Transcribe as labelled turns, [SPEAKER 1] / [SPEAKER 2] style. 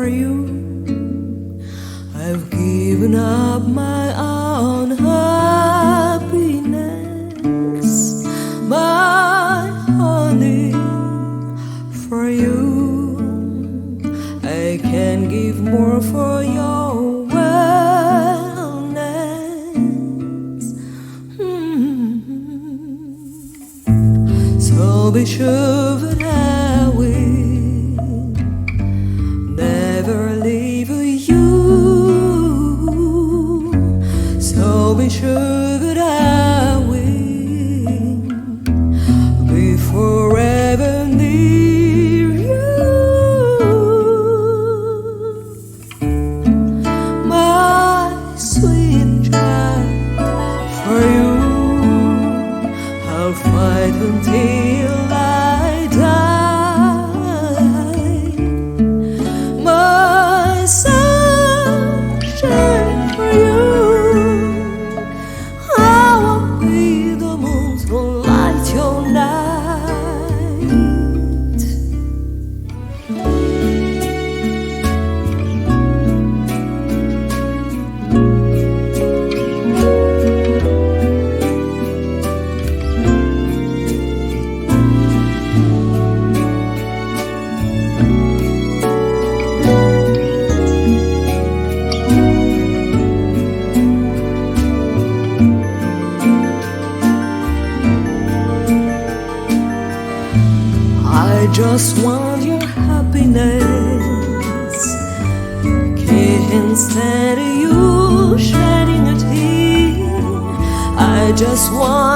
[SPEAKER 1] for you. I've given up my own happiness, my honey, for you. I can give more for your wellness. So be sure that I will never leave you. So be sure that I will be forever near you. My sweet child, for you I'll fight until I die. My sunshine, for you I will be the moon to light your night. I just want your happiness. Can't stand you shedding a tear. I just want